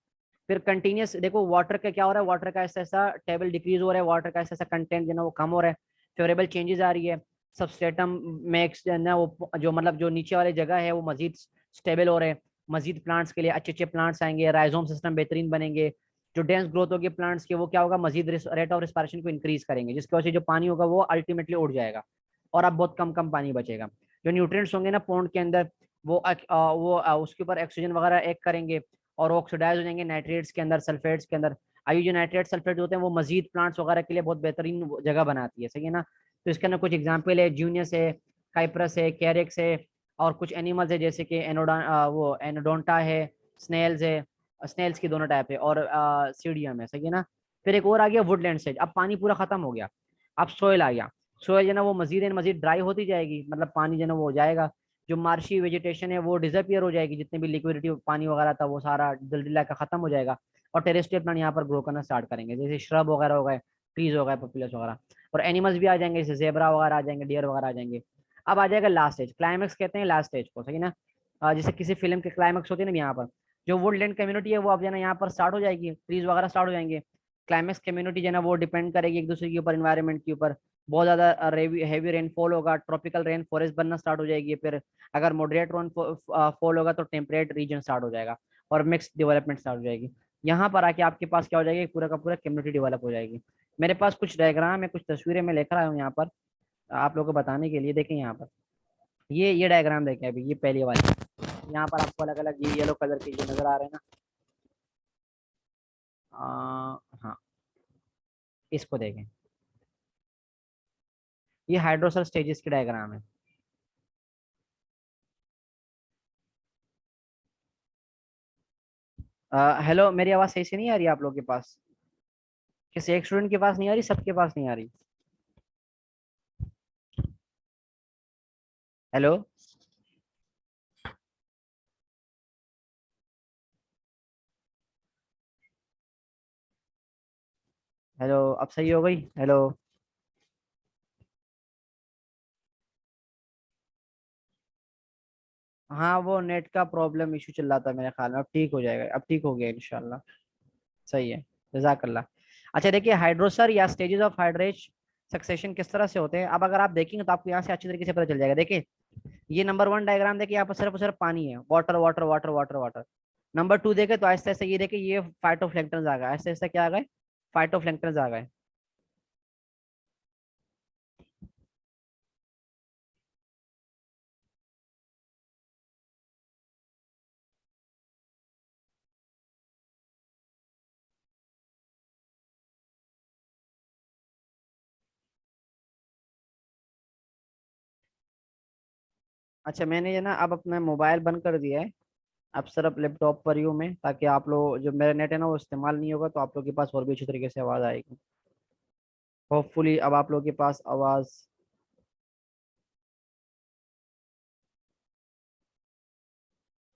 फिर कंटिन्यूस देखो वाटर का क्या हो रहा है, वाटर का ऐसा ऐसा टेबल डिक्रीज हो रहा है, वाटर का ऐसा ऐसा कंटेंट जो है वो कम हो रहा है, फेवरेबल चेंजेस आ रही है, सबस्ट्रेटम मैक्स जो है ना वो जो मतलब जो नीचे वाली जगह है वो मजीद स्टेबल हो रहे हैं, मजीद प्लांट्स के लिए अच्छे अच्छे प्लांट्स आएंगे, राइजोम सिस्टम बेहतरीन बनेंगे, जो डेंस ग्रोथ होगी प्लांट्स की वो क्या होगा, मजीद रेट ऑफ रिस्पायरेशन को इंक्रीज करेंगे, जिसकी वजह से जो पानी होगा वो अल्टीमेटली उड़ जाएगा और अब बहुत कम कम पानी बचेगा। जो न्यूट्रिएंट्स होंगे ना पॉन्ड के अंदर वो उसके ऊपर ऑक्सीजन वगैरह एक करेंगे और ऑक्सीडाइज हो जाएंगे नाइट्रेट्स के अंदर, सल्फेट्स के अंदर। आई जो नाइट्रेट सल्फेट होते हैं वो मजीद प्लांट्स वगैरह के लिए बहुत बेहतरीन जगह बनाती है, सही है ना। तो इसके अंदर कुछ एग्जाम्पल है, जूनियस है, काइप्रस है, कैरेक्स है, और कुछ एनिमल्स है जैसे कि वो एनोडोंटा है, स्नेल्स है, स्नेल्स की दोनों टाइप है, और सीडियम है, सही है ना। फिर एक और आ गया वुडलैंड स्टेज, अब पानी पूरा खत्म हो गया, अब सोयल आ गया। सोयल जो ना वो मजीद एंड मजीद ड्राई होती जाएगी, मतलब पानी जो ना वो हो जाएगा, जो मार्शी वेजिटेशन है वो डिसअपियर हो जाएगी, जितने भी लिक्विडिटी पानी वगैरह था वो सारा जल्दी का खत्म हो जाएगा, और टेरेस्ट्रियल प्लांट यहाँ पर ग्रो करना स्टार्ट करेंगे, जैसे श्रब वगैरह हो गए, ट्रीज हो गए, पॉपुलस वगैरह, और एनिमल्स भी आ जाएंगे, जैसे जेबरा वगैरह आ जाएंगे, डियर वगैरह आ जाएंगे। अब आ जाएगा लास्ट स्टेज, क्लाइमेक्स कहते हैं लास्ट स्टेज को, सही ना। जैसे किसी फिल्म के क्लाइमेक्स होती है ना, यहाँ पर जो वुडलैंड कम्युनिटी है वो अब जो है ना यहाँ पर स्टार्ट हो जाएगी, ट्रीज वगैरह स्टार्ट हो जाएंगे। क्लाइमेक्स कम्युनिटी जो है ना वो डिपेंड करेगी एक दूसरे के ऊपर, इन्वायरमेंट के ऊपर, बहुत ज्यादा हैवी रेनफॉल होगा, ट्रॉपिकल रेन फॉरेस्ट बनना स्टार्ट हो जाएगी, फिर अगर मॉडरेट रेन फॉल होगा तो टेम्परेट रीजन स्टार्ट हो जाएगा, और मिक्स डेवलपमेंट स्टार्ट हो जाएगी। यहाँ पर आके आपके पास क्या हो जाएगी, पूरा का पूरा कम्युनिटी डेवलप हो जाएगी। मेरे पास कुछ डायग्राम है, कुछ तस्वीरें मैं लेकर आया हूँ यहाँ पर आप लोगों को बताने के लिए। देखें यहाँ पर, ये डायग्राम देखें, अभी ये पहली वाली, यहाँ पर आपको अलग अलग ये येलो कलर के जो नजर आ रहे हैं ना, हाँ, इसको देखें, ये हाइड्रोसल स्टेजेस की डायग्राम है। हेलो, मेरी आवाज सही से नहीं आ रही आप लोगों के पास? किसी एक स्टूडेंट के पास नहीं आ रही, सबके पास नहीं आ रही? हेलो, हेलो, अब सही हो गई? हेलो। हाँ, वो नेट का प्रॉब्लम इशू चल रहा था मेरे ख्याल में, अब ठीक हो जाएगा, अब ठीक हो गया इंशाल्लाह। सही है, जजाकल्ला। अच्छा देखिए, हाइड्रोसर या स्टेजेस ऑफ हाइड्रेट सक्सेशन किस तरह से होते हैं, अब अगर आप देखेंगे तो आपको यहाँ से अच्छी तरीके से पता चल जाएगा। देखिए, ये नंबर वन डायग्राम देखिए, यहाँ पर सिर्फ और सिर्फ पानी है, water water water water water. Number two देखे तो आहिस्ता आहिस्ता ये देखिए, ये फाइटोप्लैंक्टन्स आ गए, आहिस्ता आहिस्ता क्या आ गए, फाइटोप्लैंक्टन्स आ गए। अच्छा, मैंने ये ना अब अपना मोबाइल बंद कर दिया है, अब सिर्फ लैपटॉप पर ही हूँ मैं, ताकि आप लोग जो मेरा नेट है ना वो इस्तेमाल नहीं होगा, तो आप लोग के पास और भी अच्छी तरीके से आवाज़ आएगी। होपफुली अब आप लोग के पास आवाज़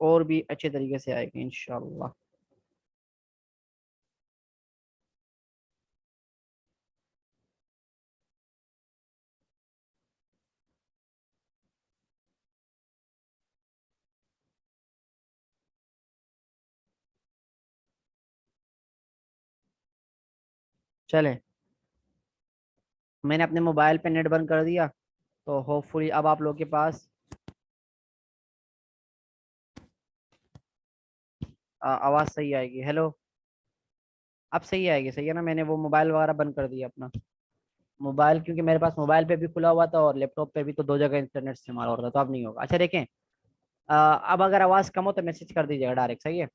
और भी अच्छे तरीके से आएगी इंशाल्लाह। चले, मैंने अपने मोबाइल पे नेट बंद कर दिया, तो होपफुली अब आप लोग के पास आवाज़ सही आएगी। हेलो, अब सही आएगी, सही है ना। मैंने वो मोबाइल वगैरह बंद कर दिया अपना मोबाइल, क्योंकि मेरे पास मोबाइल पे भी खुला हुआ था और लैपटॉप पे भी, तो दो जगह इंटरनेट इस्तेमाल हो रहा था, तो अब नहीं होगा। अच्छा देखें, अब अगर आवाज़ कम हो तो मैसेज कर दीजिएगा डायरेक्ट, सही है।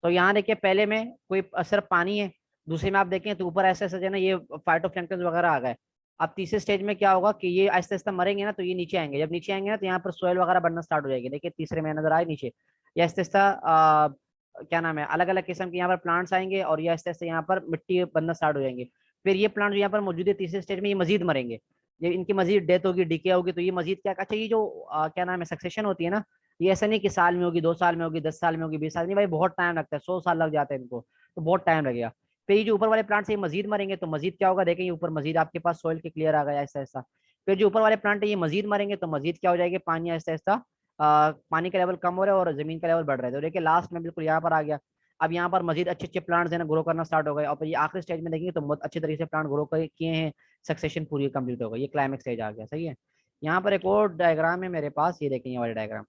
तो यहाँ देखिए, पहले में कोई सिर्फ पानी है, दूसरे में आप देखें तो ऊपर ऐसे ऐसे जो है ना ये फाइटोप्लैंक्टन वगैरह आ गए। अब तीसरे स्टेज में क्या होगा कि ये आहिस्ता आहिस्ता मरेंगे ना, तो ये नीचे आएंगे, जब नीचे आएंगे ना तो यहाँ पर सोयल वगैरह बनना स्टार्ट हो जाएगी। देखिए तीसरे में नजर आए नीचे, ये आहिस्ता आहिस्ता क्या नाम है, अलग अलग किस्म के यहाँ पर प्लांट्स आएंगे, और ये आहिस्ता आहिस्ता यहाँ पर मिट्टी बनना स्टार्ट हो जाएंगे। फिर ये प्लांट जो यहाँ पर मौजूद है तीसरे स्टेज में, ये मजीद मरेंगे, ये इनकी मजीद डेथ होगी, डिके होगी, तो ये मजीद क्या, अच्छा ये जो क्या नाम है सक्सेशन होती है ना, ये ऐसा नहीं कि साल में होगी, 2 साल में होगी, 10 साल में होगी, 20 साल, नहीं भाई, बहुत टाइम लगता है, 100 साल लग जाते हैं इनको, तो बहुत टाइम लगेगा। फिर ये जो ऊपर वाले प्लांट से ये मजीद मरेंगे, तो मजीद क्या होगा, देखें ये ऊपर मजीद आपके पास सोइल के क्लियर आ गया ऐसा ऐसा। फिर जो ऊपर वाले प्लांट है ये मजीद मरेंगे, तो मजीद क्या हो जाएगा, पानी ऐसा ऐसा पानी का लेवल कम हो रहा है और जमीन का लेवल बढ़ रहा है, तो देखिए लास्ट में बिल्कुल यहाँ पर आ गया। अब यहाँ पर मजीद अच्छे अच्छे प्लांट्स है ना ग्रो करना स्टार्ट हो गए, और फिर ये आखिरी स्टेज में देखेंगे तो बहुत अच्छे तरीके से प्लांट ग्रो किए हैं, सक्सेशन पूरी कंप्लीट हो गई, ये क्लाइमेक्स स्टेज आ गया। सही है। यहाँ पर एक और डायग्राम है मेरे पास, ये देखें ये वाला डायग्राम,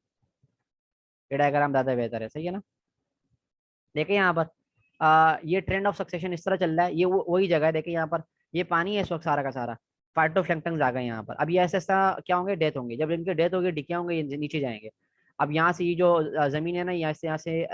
ये डायग्राम ज़्यादा बेहतर है। सही है ना। देखिए यहाँ पर ये ट्रेंड ऑफ सक्सेशन इस तरह चल रहा है, ये वही जगह है। देखिए यहाँ पर ये पानी है इस वक्त सारा का सारा, फाइटोप्लैंक्टन आ गए यहाँ पर। अब ये ऐसा ऐसा क्या होंगे, डेथ होंगे, जब इनके डेथ होगी डिके होंगे, ये नीचे जाएंगे। अब यहाँ से ये जो जमीन है ना, यहाँ से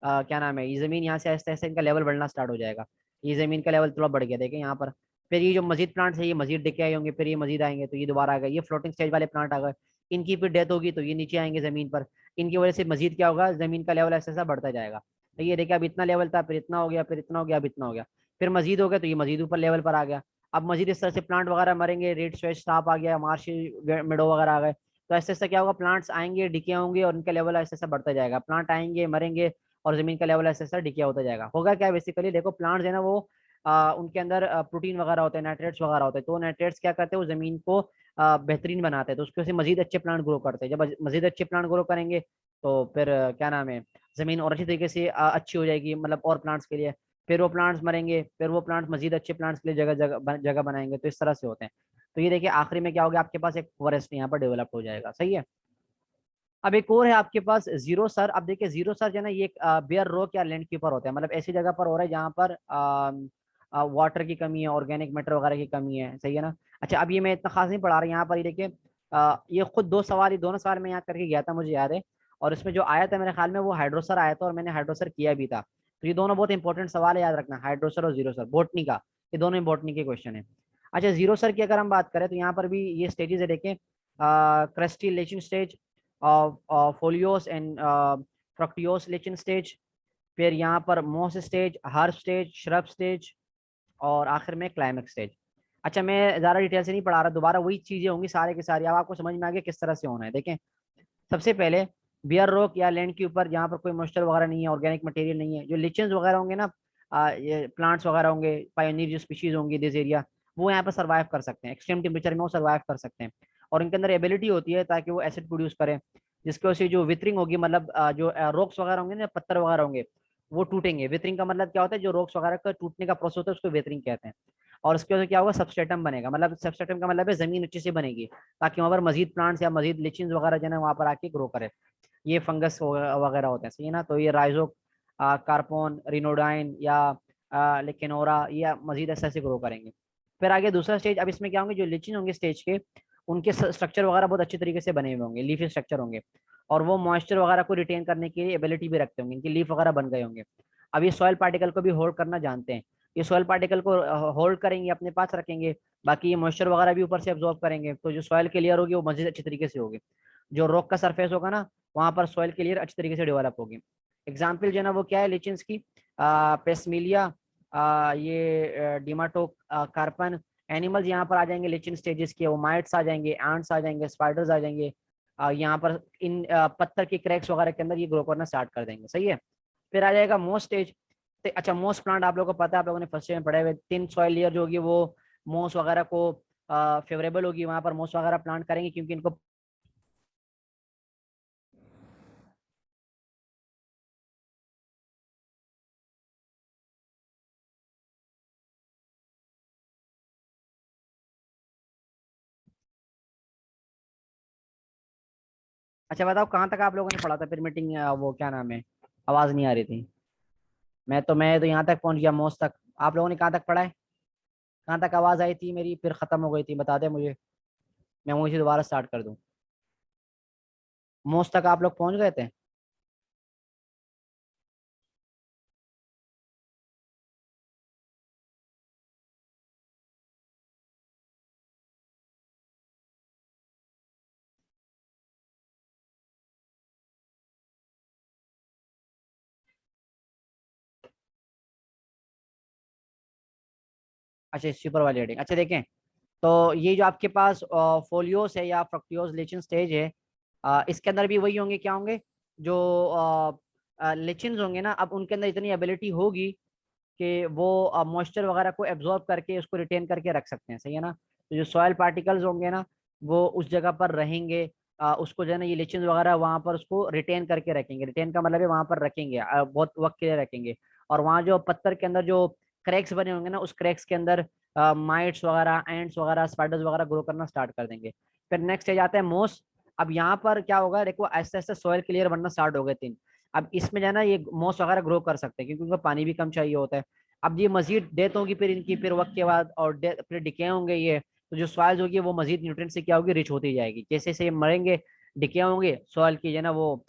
क्या नाम है, ये जमीन यहाँ से ऐसे ऐसे इनका लेवल बढ़ना स्टार्ट हो जाएगा। ये जमीन का लेवल थोड़ा बढ़ गया देखें यहाँ पर। फिर ये जो मजीद प्लांट्स है ये मजीद डिके आए होंगे, फिर ये मजीद आएंगे तो ये दोबारा आ गए, ये फ्लोटिंग स्टेज वाले प्लांट आ गए। इनकी फिर डेथ होगी तो ये नीचे आएंगे जमीन पर। इनकी वजह से मजीद क्या होगा, जमीन का लेवल ऐसा ऐसा बढ़ता जाएगा। तो ये देखिए अब इतना लेवल था, फिर इतना हो गया, फिर इतना हो गया, अब इतना हो गया, फिर मजीद हो गया तो ये मजीद ऊपर लेवल पर आ गया। अब मजीद इस तरह से प्लांट वगैरह मरेंगे, रेड स्वेच स्टाप आ गया, मार्श मेडो वगैरह आ गए। तो ऐसे ऐसे क्या होगा, प्लांट्स आएंगे डिके होंगे और उनका लेवल ऐसे ऐसा बढ़ता जाएगा, प्लांट आएंगे मरेंगे और जमीन का लेवल ऐसे ऐसा डिके होता जाएगा। होगा क्या बेसिकली, देखो प्लांट्स है ना वो उनके अंदर प्रोटीन वगैरह होते हैं, नाइट्रेट्स वगैरह होते हैं, तो नाइट्रेट्स क्या करते हैं, वो जमीन को बेहतरीन बनाते हैं, तो उसकी वजह से मजीद अच्छे प्लांट ग्रो करते हैं। जब मजीद अच्छे प्लांट ग्रो करेंगे तो फिर क्या नाम है, जमीन और अच्छी तरीके से अच्छी हो जाएगी, मतलब और प्लांट्स के लिए। फिर वो प्लांट्स मरेंगे, फिर वो प्लांट्स मजीद अच्छे प्लांट्स के लिए जगह जगह जगह बनाएंगे, तो इस तरह से होते हैं। तो ये देखिए आखिरी में क्या हो गया, आपके पास एक फॉरेस्ट यहाँ पर डेवलप हो जाएगा। सही है। अब एक और है आपके पास जीरो सर। अब देखिए जीरो सर जो है ना, ये बेयर रॉक या लैंड के ऊपर होता है, मतलब ऐसी जगह पर हो रहा है जहाँ पर वाटर की कमी है, ऑर्गेनिक मैटर वगैरह की कमी है। सही है ना। अच्छा अब ये मैं इतना खास नहीं पढ़ा रहा यहाँ पर, ये देखिए ये खुद दो सवाल, ये दोनों सवाल मैं यहाँ करके गया था, मुझे याद है। और इसमें जो आया था मेरे ख्याल में वो हाइड्रोसर आया था, और मैंने हाइड्रोसर किया भी था। तो ये दोनों बहुत इंपॉर्टेंट सवाल है, याद रखना, हाइड्रोसर और जीरो सर बोटनी का, ये दोनों बोटनी के क्वेश्चन है। अच्छा जीरो सर की अगर हम बात करें तो यहाँ पर भी ये स्टेजेस है देखें, क्रेस्टिलेशन स्टेज, फोलियोस एंड फ्रक्टियोस स्टेज, फिर यहाँ पर मोस stage, herb stage, shrub stage, और आखिर में क्लाइमेक्स स्टेज। अच्छा मैं ज़्यादा डिटेल से नहीं पढ़ा रहा, दोबारा वही चीज़ें होंगी सारे के सारे, अब आपको समझ में आ गया किस तरह से होना है। देखें सबसे पहले बियर रॉक या लैंड के ऊपर जहाँ पर कोई मॉइस्चर वगैरह नहीं है, ऑर्गेनिक मटेरियल नहीं है, जो लिचेंस वगैरह होंगे ना, ये प्लांट्स वगैरह होंगे, पायोनियर जो स्पीशीज होंगी दिस एरिया, वो यहाँ पर सर्वाइव कर सकते हैं, एक्सट्रीम टेम्परेचर में वो सर्वाइव कर सकते हैं। और इनके अंदर एबिलिटी होती है ताकि वो एसिड प्रोड्यूस करें, जिसकी वजह से जो विथरिंग होगी, मतलब जो रॉक्स वगैरह होंगे ना, पत्थर वगैरह होंगे, वो टूटेंगे। विथरिंग का मतलब क्या होता है, जो रॉक्स वगैरह का टूटने का प्रोसेस होता है उसको विथरिंग कहते हैं। और उसकी वजह से क्या होगा, सबस्ट्रेटम बनेगा, मतलब सबस्ट्रेटम का मतलब है जमीन अच्छे से बनेगी, ताकि वहाँ पर मजीद प्लांट्स या मजीद लिचिंस वगैरह जो है ना वहाँ पर आके ग्रो करे। ये फंगस वगैरह होते हैं। सही है ना। तो ये राइजो कार्पोन, रिनोडाइन या लेकेनोरा या मजीद ऐसे ऐसे ग्रो करेंगे। फिर आगे दूसरा स्टेज, अब इसमें क्या होंगे, जो लिचिन होंगे स्टेज के, उनके स्ट्रक्चर वगैरह बहुत अच्छी तरीके से बने हुए होंगे, लीफी स्ट्रक्चर होंगे, और वो मॉइस्चर वगैरह को रिटेन करने की एबिलिटी भी रखते होंगे, इनकी लीफ वगैरह बन गए होंगे। अब ये सॉइल पार्टिकल को भी होल्ड करना जानते हैं, ये सॉइल पार्टिकल को होल्ड करेंगे, अपने पास रखेंगे, बाकी ये मॉइस्चर वगैरह भी ऊपर से एब्जॉर्ब करेंगे, तो जो सॉइल की लेयर होगी वो मजीद अच्छी तरीके से होगी। जो रॉक का सरफेस होगा ना, वहां पर सॉइल की लेयर अच्छी तरीके से डेवलप होगी। एग्जाम्पल जो है ना वो क्या है, लिचिन्स की, पेस्मिलिया, ये डिमाटो कार्पन, एनिमल्स यहाँ पर आ जाएंगे लिचिन स्टेजेस के, वो माइट्स आ जाएंगे, एंट्स आ जाएंगे, स्पाइडर्स आ जाएंगे, यहाँ पर इन पत्थर के क्रैक्स वगैरह के अंदर ये ग्रो करना स्टार्ट कर देंगे। सही है। फिर आ जाएगा मोस्ट स्टेज। अच्छा मोस्ट प्लांट आप लोगों को पता है, आप लोगों ने फर्स्ट ईयर में पढ़े हुए, थिन सॉइल लेयर जो होगी वो मोस वगैरह को फेवरेबल होगी, वहां पर मोस वगैरह प्लांट करेंगे क्योंकि इनको। अच्छा बताओ कहाँ तक आप लोगों ने पढ़ा था फिर मीटिंग, वो क्या नाम है, आवाज नहीं आ रही थी। मैं तो यहाँ तक पहुंच गया, मोस्ट तक। आप लोगों ने कहाँ तक पढ़ा है, कहाँ तक आवाज आई थी मेरी, फिर खत्म हो गई थी, बता दे मुझे, मैं वहीं से दोबारा स्टार्ट कर दूं। मोस्ट तक आप लोग पहुंच गए थे। अच्छा सुपर वाली हेडिंग, अच्छा देखें, तो ये जो आपके पास फोलियोस है या फ्रक्टियोस लेचिन स्टेज है, इसके अंदर भी वही होंगे, क्या होंगे, जो लेचिन्स होंगे ना, अब उनके अंदर इतनी एबिलिटी होगी कि वो मॉइस्चर वगैरह को एब्जॉर्ब करके उसको रिटेन करके रख सकते हैं। सही है ना। तो जो सॉयल पार्टिकल्स होंगे ना वो उस जगह पर रहेंगे, उसको जो है ना ये लिचेंस वगैरह वहाँ पर उसको रिटेन करके रखेंगे। रिटेन का मतलब है वहाँ पर रखेंगे, बहुत वक्त के लिए रखेंगे। और वहाँ जो पत्थर के अंदर जो क्रैक्स बने होंगे ना, उस क्रैक्स के अंदर माइट्स वगैरह, एंट्स वगैरह, स्पाइडर्स वगैरह ग्रो करना स्टार्ट कर देंगे। फिर नेक्स्ट स्टेज आता है मोस। अब यहाँ पर क्या होगा, देखो ऐसे ऐसे सॉइल क्लियर बनना स्टार्ट हो गए 3। अब इसमें जो है ना ये मोस वगैरह ग्रो कर सकते हैं क्योंकि उनको पानी भी कम चाहिए होता है। अब ये मजीद डेथ होगी फिर इनकी, फिर वक्त के बाद, और फिर डिके होंगे ये। तो जो सॉइल होगी वो मजीद न्यूट्रिएंट से क्या होगी, रिच होती जाएगी। जैसे जैसे ये मरेंगे, डिके होंगे, सॉइल की जो है ना वो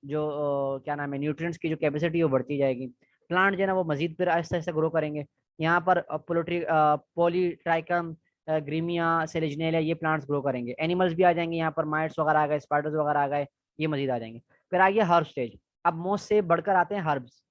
जो क्या नाम है, न्यूट्रिएंट्स की जो कैपेसिटी है वो बढ़ती जाएगी। प्लांट जो है ना वो मजीद फिर आहिस्ता आहिस्ता ग्रो करेंगे। यहाँ पर पोल्ट्री, पॉलीट्राइकम, ग्रीमिया, सेलेजनेलिया, ये प्लांट्स ग्रो करेंगे। एनिमल्स भी आ जाएंगे यहाँ पर, माइट्स वगैरह आ गए, स्पाइडर्स वगैरह आ गए, ये मजीद आ जाएंगे। फिर आ गया हर्ब स्टेज। अब मोस से बढ़कर आते हैं हर्ब्स।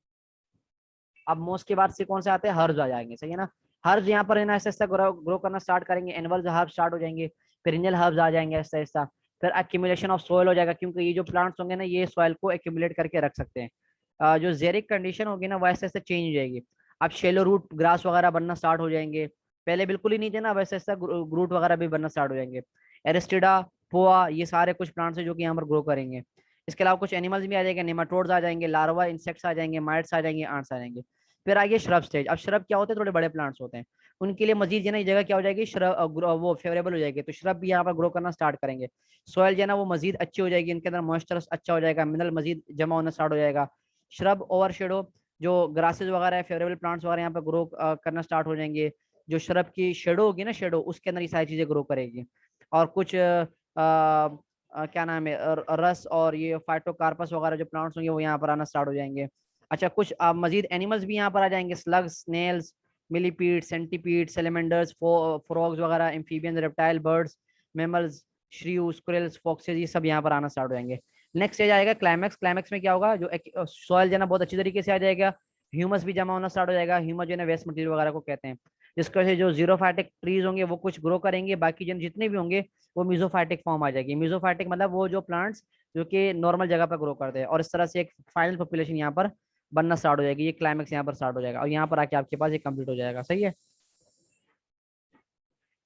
अब मोस के बाद से कौन से आते हैं, हर्ब्स आ जाएंगे, सही है ना। हर्ब्स यहाँ पर है ना ऐसा ऐसा ग्रो करना स्टार्ट करेंगे। एनुअल हर्ब्स स्टार्ट हो जाएंगे, पेरिनियल हर्ब्स आ जाएंगे ऐसा ऐसा। फिर एक्यूमुलेशन ऑफ सोयल हो जाएगा, क्योंकि ये जो प्लांट्स होंगे ना ये सोयल को एक्यूमुलेट करके रख सकते हैं। जो जेरिक कंडीशन होगी ना वैसे ऐसे चेंज हो जाएगी। अब शेलो रूट ग्रास वगैरह बनना स्टार्ट हो जाएंगे। पहले बिल्कुल ही नहीं थे ना, वैसे ऐसा रूट वगैरह भी बनना स्टार्ट हो जाएंगे। एरिस्टिडा, पोआ, ये सारे कुछ प्लांट्स हैं जो कि यहाँ पर ग्रो करेंगे। इसके अलावा कुछ एनिमल्स भी आ जाएंगे, नेमाटोड्स आ जाएंगे, लार्वा इंसेक्ट्स आ जाएंगे, माइट्स आ जाएंगे, आंट्स आ जाएंगे। फिर आगे श्रब स्टेज। अब श्रब क्या होते हैं, थोड़े बड़े प्लांट्स होते हैं। उनके लिए मजीद जो है ना ये जगह क्या हो जाएगी, श्रब वो फेवरेबल हो जाएगी, तो श्रब भी यहाँ पर ग्रो करना स्टार्ट करेंगे। सॉइल जो है ना वो मजीद अच्छी हो जाएगी, इनके अंदर मॉइस्चर अच्छा हो जाएगा, मिनरल मजीद जमा होना स्टार्ट हो जाएगा। श्रब ओवर शेडो, जो ग्रासेज वगैरह है, फेवरेबल प्लांट्स वगैरह यहाँ पर ग्रो करना स्टार्ट हो जाएंगे। जो श्रब की शेडो होगी ना, शेडो, उसके अंदर ये सारी चीजें ग्रो करेगी। और कुछ क्या नाम है, रस और ये फाइटोकार्पस वगैरह जो प्लांट्स होंगे वो यहाँ पर आना स्टार्ट हो जाएंगे। अच्छा, कुछ मजीद एनिमल्स भी यहाँ पर आ जाएंगे, slugs, snails, millipede, centipede, salamanders, frogs वगैरह, amphibians, reptile, birds, mammals, shrew, squirrels, foxes, ये सब यहाँ पर आना स्टार्ट हो जाएंगे। नेक्स्ट स्टेज आएगा क्लाइमैक्स। क्लाइमैक्स में क्या होगा, जो सॉइल जो है ना बहुत अच्छी तरीके से आ जाएगा, ह्यूमस भी जमा होना स्टार्ट हो जाएगा। ह्यूमस जो है ना वेस्ट मटेरियल वगैरह को कहते हैं। जिसकी वजह से जो जीरोफाइटिक ट्रीज होंगे वो कुछ ग्रो करेंगे, बाकी जन जितने भी होंगे वो मिजोफाइटिक फॉर्म आ जाएगी। मिजोफाइटिक मतलब वो जो प्लांट्स जो कि नॉर्मल जगह पर ग्रो करते हैं, और इस तरह से एक फाइनल पॉपुलेशन यहाँ पर बनना स्टार्ट हो जाएगी। ये क्लाइमैक्स यहाँ पर स्टार्ट हो जाएगा और यहाँ पर आके आपके पास ये कंप्लीट हो जाएगा, सही है।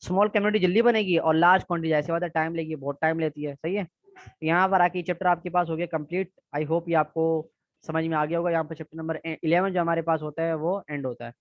स्मॉल कम्युनिटी जल्दी बनेगी और लार्ज क्वांटिटी ऐसे बात है टाइम लेगी, बहुत टाइम लेती है, सही है। यहाँ पर आके चैप्टर आपके पास हो गया कंप्लीट। आई होप ये आपको समझ में आ गया होगा। यहाँ पर चैप्टर नंबर 11 जो हमारे पास होता है वो एंड होता है।